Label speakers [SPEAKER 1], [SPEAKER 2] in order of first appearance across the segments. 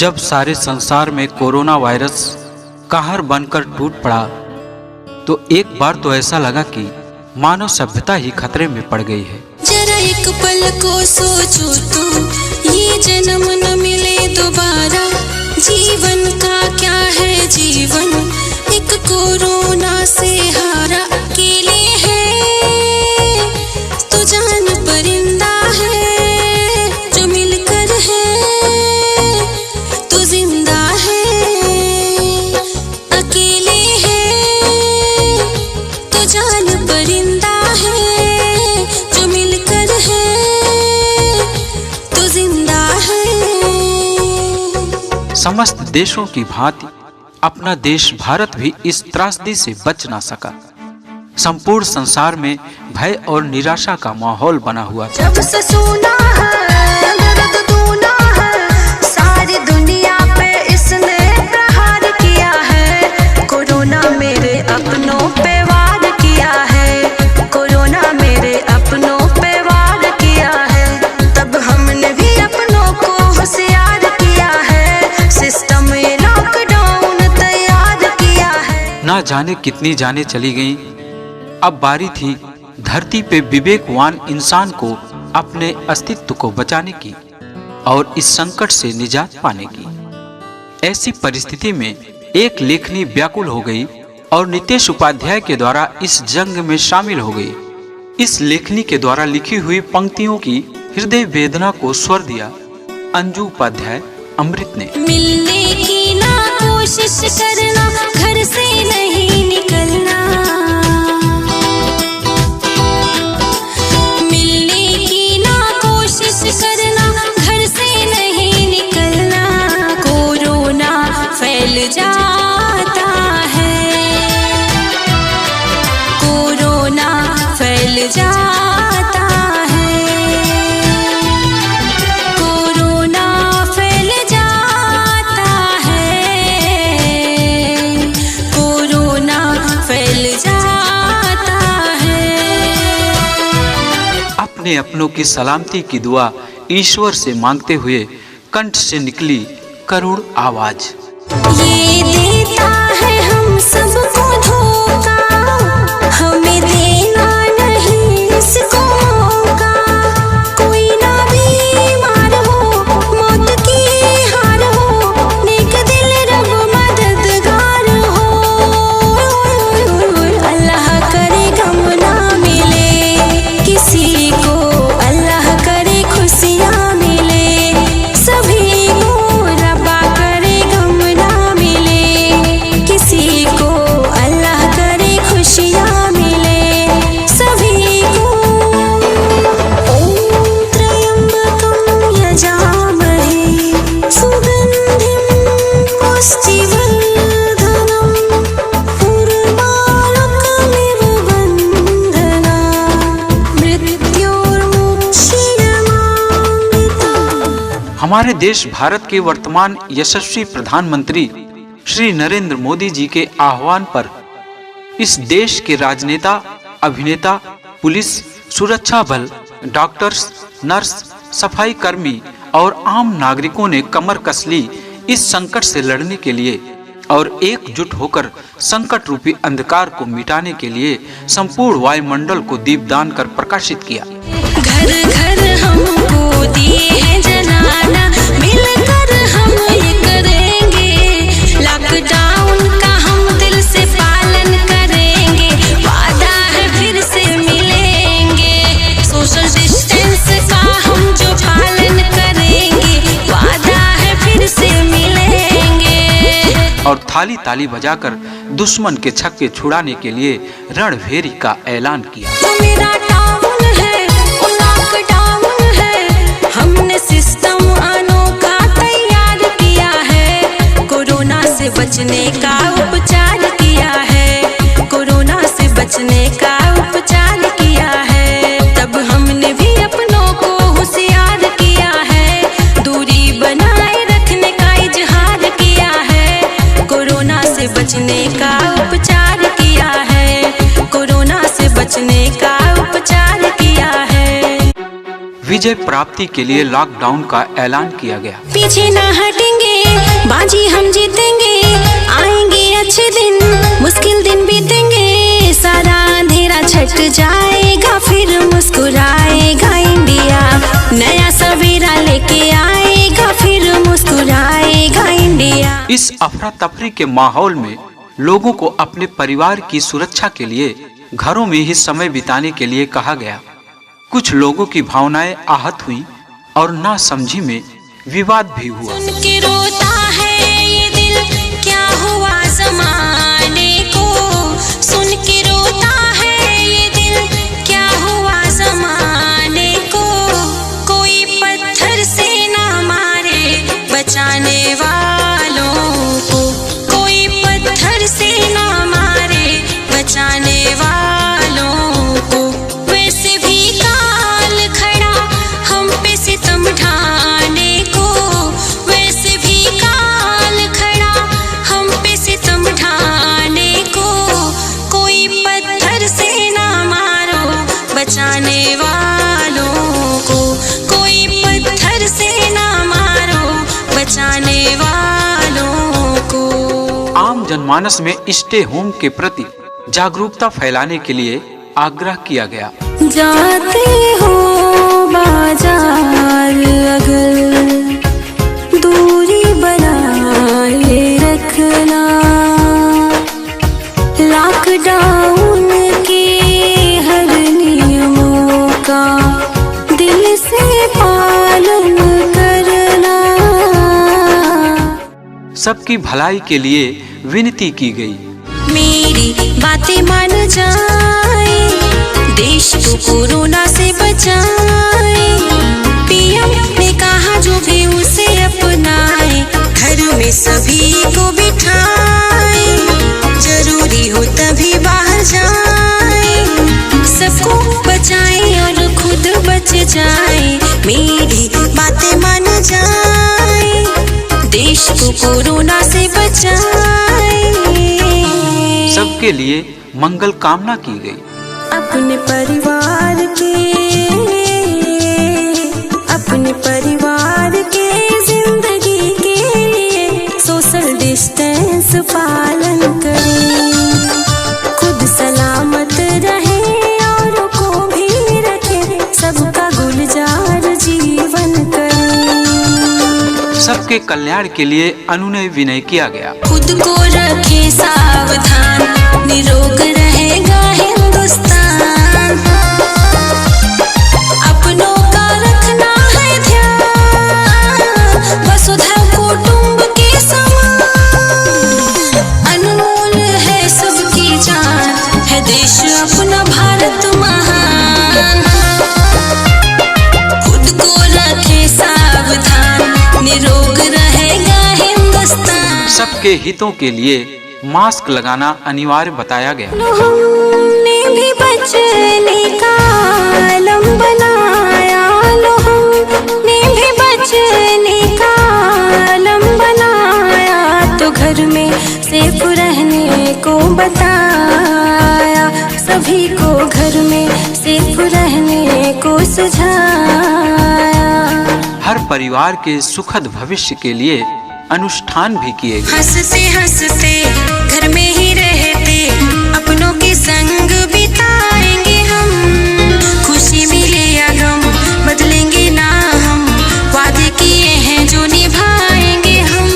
[SPEAKER 1] जब सारे संसार में कोरोना वायरस कहर बनकर टूट पड़ा तो एक बार तो ऐसा लगा कि मानव सभ्यता ही खतरे में पड़ गई है।
[SPEAKER 2] जरा एक पल को सोचो तो ये जन्म न मिले दोबारा। जीवन का क्या है जीवन, एक कोरोना से हारा। अकेले है तो जान परिंदा है, जो मिलकर है तो जिंदा है। अकेले है तो जान परिंदा है, जो मिलकर है तो जिंदा है।
[SPEAKER 1] समस्त देशों की भांति अपना देश भारत भी इस त्रासदी से बच ना सका। संपूर्ण संसार में भय और निराशा का माहौल बना हुआ था।
[SPEAKER 2] जब से सुना है दर्द दूना है, सारी दुनिया पे इसने प्रहार किया है। कोरोना मेरे अपनों पे वार किया है, कोरोना मेरे अपनों पे वार किया है। तब हमने भी अपनों को होशियार किया है, सिस्टम में लॉकडाउन तैयार किया है।
[SPEAKER 1] ना जाने कितनी जानें चली गईं। अब बारी थी धरती पे विवेकवान इंसान को अपने अस्तित्व को बचाने की और इस संकट से निजात पाने की। ऐसी परिस्थिति में एक लेखनी व्याकुल हो गई और नितेश उपाध्याय के द्वारा इस जंग में शामिल हो गई। इस लेखनी के द्वारा लिखी हुई पंक्तियों की हृदय वेदना को स्वर दिया अंजू उपाध्याय अमृत ने।
[SPEAKER 2] मिलने की ना कोशिश करना, घर से नहीं निकलना। मिलने की ना कोशिश करना, घर से नहीं निकलना। कोरोना फैल जाता है, कोरोना फैल जाता है, कोरोना फैल जाता है, कोरोना फैल जाता है।
[SPEAKER 1] अपने अपनों की सलामती की दुआ ईश्वर से मांगते हुए कंठ से निकली करुण आवाज।
[SPEAKER 2] ये देता है हम सबको धोखा, हमें देना नहीं इसको मौका। कोई ना बीमार हो, मौत की हार हो, नेक दिल रब मददगार हो। अल्लाह करे गम ना मिले किसी को, अल्लाह करे खुशियाँ मिले सभी को। रब्बा करे गम ना मिले किसी को, अल्लाह करे खुशियाँ मिले सभी को। ओम त्र्यंबकं यजामहे सुगंधिं पुष्टिवर्धनम् उर्वारुकमिव बन्धनात् मृत्योर्मुक्षीयमामृतात्।
[SPEAKER 1] हमारे देश भारत के वर्तमान यशस्वी प्रधानमंत्री श्री नरेंद्र मोदी जी के आह्वान पर इस देश के राजनेता, अभिनेता, पुलिस, सुरक्षा बल, डॉक्टर्स, नर्स, सफाई कर्मी और आम नागरिकों ने कमर कस ली इस संकट से लड़ने के लिए और एकजुट होकर संकट रूपी अंधकार को मिटाने के लिए संपूर्ण वायुमंडल को दीपदान कर प्रकाशित किया।
[SPEAKER 2] घर घर हमको दिए हैं जनाना, मिलकर हम ये करेंगे। लॉकडाउन का हम दिल से पालन करेंगे, वादा है फिर से मिलेंगे। सोशल डिस्टेंस का हम जो पालन करेंगे, वादा है फिर से मिलेंगे।
[SPEAKER 1] और थाली ताली बजाकर दुश्मन के छक्के छुड़ाने के लिए रणभेरी का ऐलान किया।
[SPEAKER 2] तो मेरा टाउन है, वो लॉकडाउन है, हमने सिस्टम अनोखा तैयार किया है। कोरोना से बचने का उपचार किया है, कोरोना से बचने का उपचार किया है। तब हमने भी अपनों को होशियार किया है, दूरी बनाए रखने का इजहार किया है। कोरोना से बचने का उपचार किया है, कोरोना से बचने का उपचार किया है।
[SPEAKER 1] विजय प्राप्ति के लिए लॉकडाउन का ऐलान किया गया।
[SPEAKER 2] पीछे ना हटेंगे, बाजी हम जीतेंगे, आएंगे अच्छे दिन, मुश्किल दिन बीतेंगे, सारा अंधेरा छट जाएगा, फिर मुस्कुराएगा इंडिया, नया सवेरा लेके आएगा, फिर मुस्कुराएगा इंडिया।
[SPEAKER 1] इस अफरा तफरी के माहौल में लोगों को अपने परिवार की सुरक्षा के लिए घरों में ही समय बिताने के लिए कहा गया। कुछ लोगों की भावनाएं आहत हुई और नासमझी में विवाद भी हुआ।
[SPEAKER 2] सुन के रोता है ये दिल, क्या हुआ ज़माने को, सुन के रोता है ये दिल, क्या हुआ ज़माने को, कोई पत्थर से ना मारे बचाने वालों को, कोई पत्थर से ना मारे बचाने वालों को, वैसे भी काल खड़ा हम पे सितम ढाने को, वैसे भी काल खड़ा हम पे सितम ढाने को, कोई पत्थर से ना मारो बचाने वालों को, कोई पत्थर से ना मारो बचाने वालों को।
[SPEAKER 1] आम जनमानस में स्टे होम के प्रति जागरूकता फैलाने के लिए आग्रह किया गया।
[SPEAKER 2] जाते हो बाजार अगर दूरी बनाए रखना, लॉकडाउन के हर नियमों का दिल से पालन करना।
[SPEAKER 1] सबकी भलाई के लिए विनती की गई।
[SPEAKER 2] मेरी बातें मान जाए, देश को कोरोना से बचाए, पीएम ने कहा जो भी उसे अपनाए, घर में सभी को बिठाए, जरूरी हो तभी बाहर जाए, सबको बचाए और खुद बच जाए, मेरी बातें मान जाए, देश को कोरोना से बचाए।
[SPEAKER 1] सबके लिए मंगल कामना की गई।
[SPEAKER 2] अपने परिवार के जिंदगी के लिए सोशल डिस्टेंस पालन करें, खुद सलामत रहे औरों को भी रखे, सबका गुलजार जीवन करें।
[SPEAKER 1] सबके कल्याण के लिए अनुनय विनय किया गया।
[SPEAKER 2] खुद को रखे सावधान, निरोग रहेगा हिंदुस्तान, अपनों का रखना है ध्यान, वसुधैव कुटुंब के समान, अनमोल है सबकी जान, है देश अपना भारत महान, खुद को रखे सावधान, निरोग रहेगा हिंदुस्तान।
[SPEAKER 1] सबके हितों के लिए मास्क लगाना अनिवार्य बताया गया।
[SPEAKER 2] हमने भी बचने का आलम बनाया, हमने भी बचने का आलम बनाया, तो घर में सेफ रहने को बताया, सभी को घर में सेफ रहने को सुझाया।
[SPEAKER 1] हर परिवार के सुखद भविष्य के लिए अनुष्ठान भी किए गए।
[SPEAKER 2] हंसते हंसते घर में ही रहते, अपनों के संग बिताएंगे हम, खुशी मिले या गम बदलेंगे ना हम, वादे किए हैं जो निभाएंगे हम,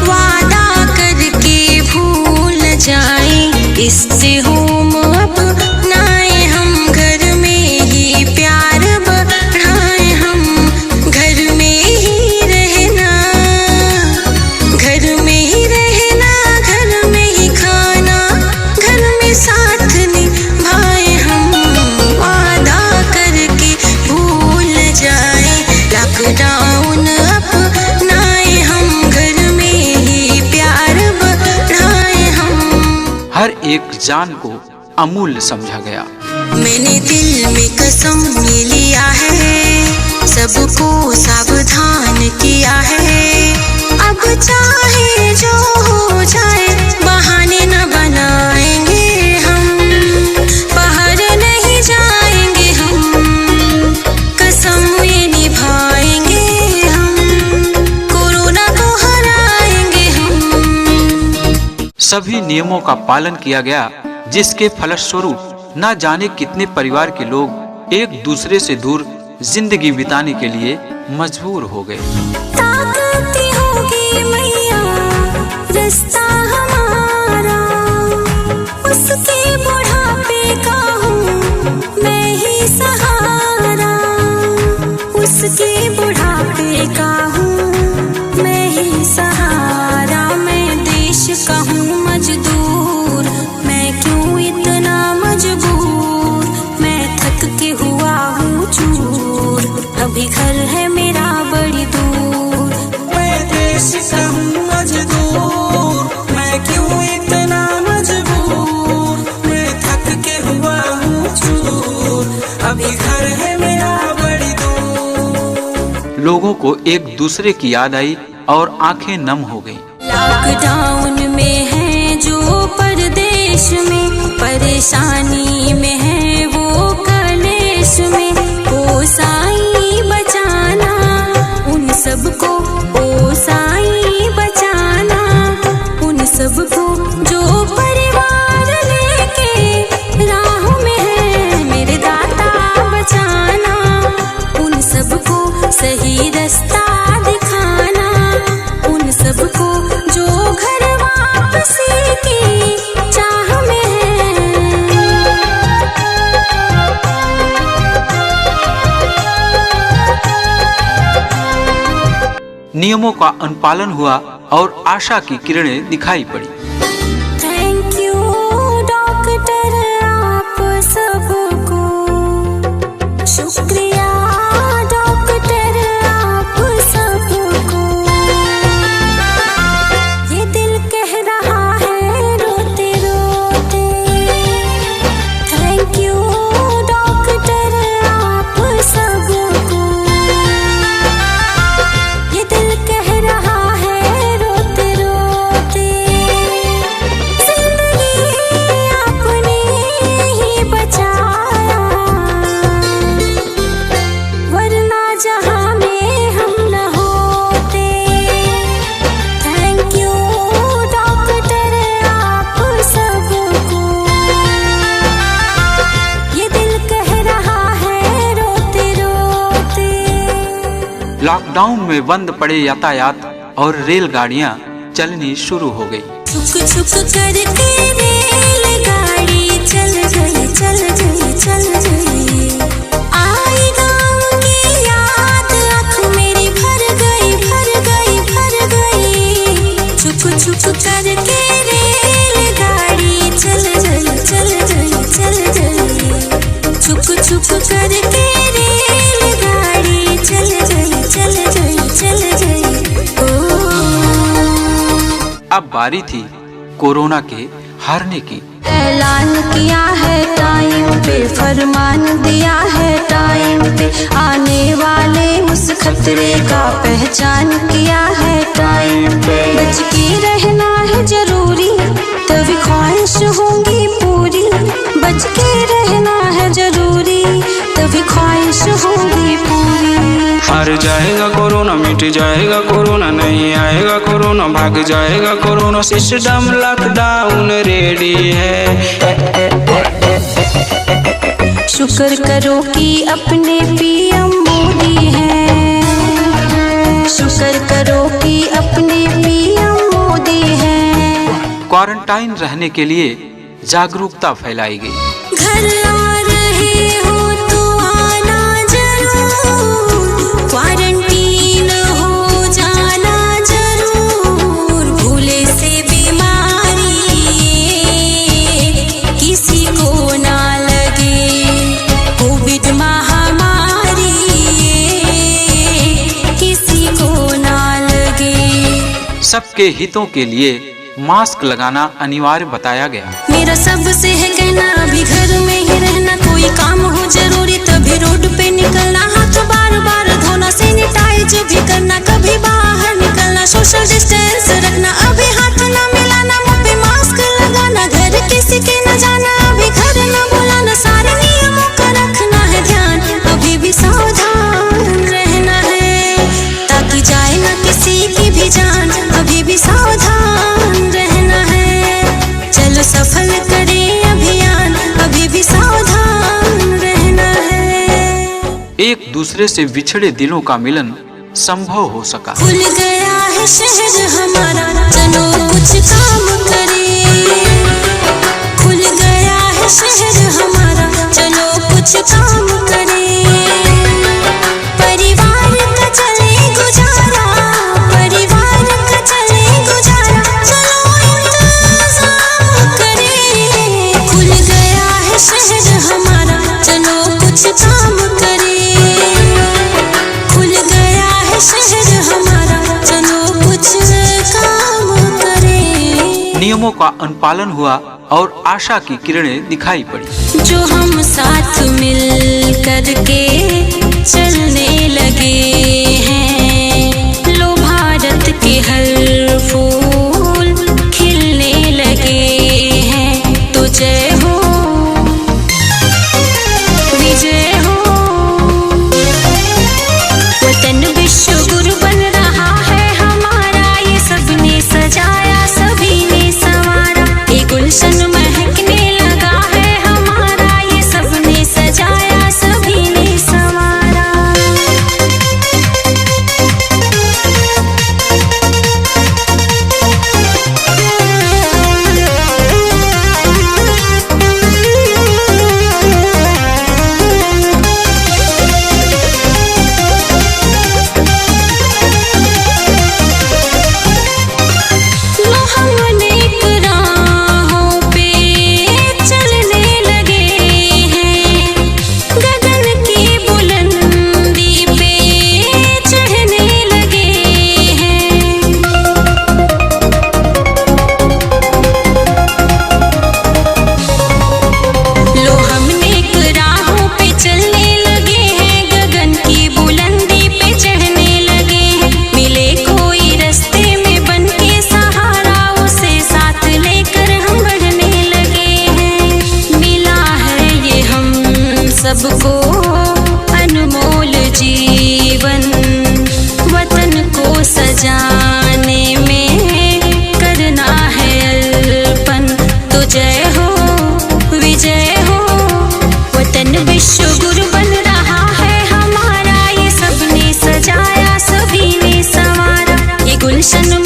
[SPEAKER 2] वादा करके भूल जाएं, इससे होम अपनाए हम, घर में ही प्यार बढ़ाए हम, घर में ही रहना, घर में ही रहना, घर में ही खाना, घर में साथ निभाए हम, वादा करके भूल जाए, लॉकडाउन अपनाए हम, घर में ही प्यार बढ़ाए हम।
[SPEAKER 1] हर एक जान को अमूल्य समझा गया।
[SPEAKER 2] मैंने दिल में कसम ये लिया है, सबको सावधान किया है, अब चाहे जो हो जाए बहाने न बनाएंगे हम, बाहर नहीं जाएंगे हम, कसम ये
[SPEAKER 1] सभी नियमों का पालन किया गया, जिसके फलस्वरूप न जाने कितने परिवार के लोग एक दूसरे से दूर जिंदगी बिताने के लिए मजबूर हो गए।
[SPEAKER 2] ताकती होगी मैया रास्ता हमारा, उसके बुढ़ापे का हूँ मैं ही सहारा, उसके बुढ़ापे का हूँ मैं ही सहारा। मैं देश का हूँ मजदूर, मैं क्यों इतना मजबूर, मैं थक के हुआ हूँ चूर, अभी घर है मेरा बड़ी दूर।
[SPEAKER 3] मैं देश का हूँ मजदूर, मैं क्यों इतना मजबूर, मैं थक के हुआ हूँ चूर, अभी घर है मेरा बड़ी दूर।
[SPEAKER 1] लोगों को एक दूसरे की याद आई और आंखें नम हो गईं।
[SPEAKER 2] लॉकडाउन में है जो परदेश में, परेशानी में है वो कलेश में, ओ साईं बचाना उन सबको, ओ साईं बचाना उन सबको जो परिवार लेके राह में है, मेरे दाता बचाना उन सबको सही रास्ता दिखाना, उन सबको जो घर वापसी की चाह में है।
[SPEAKER 1] नियमों का अनुपालन हुआ और आशा की किरणें दिखाई पड़ी।
[SPEAKER 2] थैंक यू डॉक्टर आप सबको, शुक्रिया डॉक्टर आप सबको, ये दिल कह रहा है रोते रोते, थैंक यू डॉक्टर आप सबको, ये दिल कह रहा है रोते रोते, जिंदगी आपने ही बचाया, वरना जहां में हम न होते। थैंक यू डॉक्टर आप सबको, ये दिल कह रहा है रोते रोते।
[SPEAKER 1] लॉकडाउन में बंद पड़े यातायात और रेलगाड़ियां चलनी शुरू हो गई।
[SPEAKER 2] छुक छुक करके रेलगाड़ी चल गई चल गई चल गई, आई गाँव की याद आँख मेरी भर गई भर गई भर गई, छुक छुक करके रेलगाड़ी चल गई चल गई चल गई, छुक छुक करके रेलगाड़ी चल गई चल गई चल गई। ओ
[SPEAKER 1] अब बारी थी कोरोना के हारने की।
[SPEAKER 2] ऐलान किया है टाइम पे, फरमान दिया है टाइम पे, आने वाले उस खतरे का पहचान किया है टाइम पे, बच के रहना है जरूरी तभी ख्वाहिश होंगी पूरी, बच के रहना है जरूरी तभी ख्वाहिश होंगी पूरी।
[SPEAKER 3] हार जाएगा कोरोना, मिट जाएगा कोरोना, नहीं आएगा कोरोना, भाग जाएगा कोरोना, सिस्टम लॉकडाउन रेडी है।
[SPEAKER 2] शुक्र करो कि अपने पीएम मोदी हैं, शुक्र करो कि अपने पीएम मोदी हैं।
[SPEAKER 1] क्वारंटाइन रहने के लिए जागरूकता फैलाई गई।
[SPEAKER 2] घर आ रहे हो तो आना जरूर, क्वारंटीन हो जाना जरूर, भूले से बीमारी किसी को ना लगे, कोविड महामारी किसी को ना लगे।
[SPEAKER 1] सबके हितों के लिए मास्क लगाना अनिवार्य बताया गया।
[SPEAKER 2] मेरा सबसे है कहना अभी घर में ही रहना, कोई काम हो जरूरी तभी रोड पे निकलना, हाथ बार बार धोना, सैनिटाइज भी करना, कभी बाहर निकलना, सोशल डिस्टेंस रखना, अभी हाथ ना मिलाना, मुंह पे मास्क लगाना, घर किसी के न जाना, अभी घर न बुलाना, सारे नियमों का रखना है ध्यान, अभी भी सावधान रहना है ताकि जाए ना किसी की भी जान, अभी भी सावधान रहना है।
[SPEAKER 1] दूसरे से बिछड़े दिलों का मिलन संभव हो सका।
[SPEAKER 2] खुल गया है शहर हमारा, चलो कुछ काम करे। खुल गया है शहर हमारा, चलो कुछ काम करे। परिवार का चले गुजारा, परिवार का चले गुजारा, चलो इंतजाम करे। खुल गया है शहर हमारा, चलो कुछ काम करे। खुल गया है शहर हमारा, चलो कुछ काम करे।
[SPEAKER 1] नियमों का अनुपालन हुआ और आशा की किरणें दिखाई पड़ी।
[SPEAKER 2] जो हम साथ मिल करके चलने लगे हैं, लो भारत के हर फूल खिलने लगे हैं। तो जय हो, विजय हो। वतन विश्व गुरु बन रहा है हमारा, ये सबने सजाया सभी ने संवारा। ये गुलशन महकने लगा है हमारा, ये सबने सजाया सभी ने संवारा। लो हम अनेक राहों पे चलने लगे हैं, गगन की बुलंदी पे चढ़ने लगे हैं। लो हम नेक राहों पे चलने लगे हैं, गगन की बुलंदी पे चढ़ने लगे हैं। मिले कोई रास्ते में बन के सहारा, उसे साथ लेकर हम बढ़ने लगे हैं। मिला है ये हम सबको अनमोल जीवन, वतन को सजाने में करना है अर्पण। तो जय हो, विजय हो। वतन विश्व गुरु बन रहा है हमारा, ये सबने सजाया सभी ने संवारा। ये गुलशन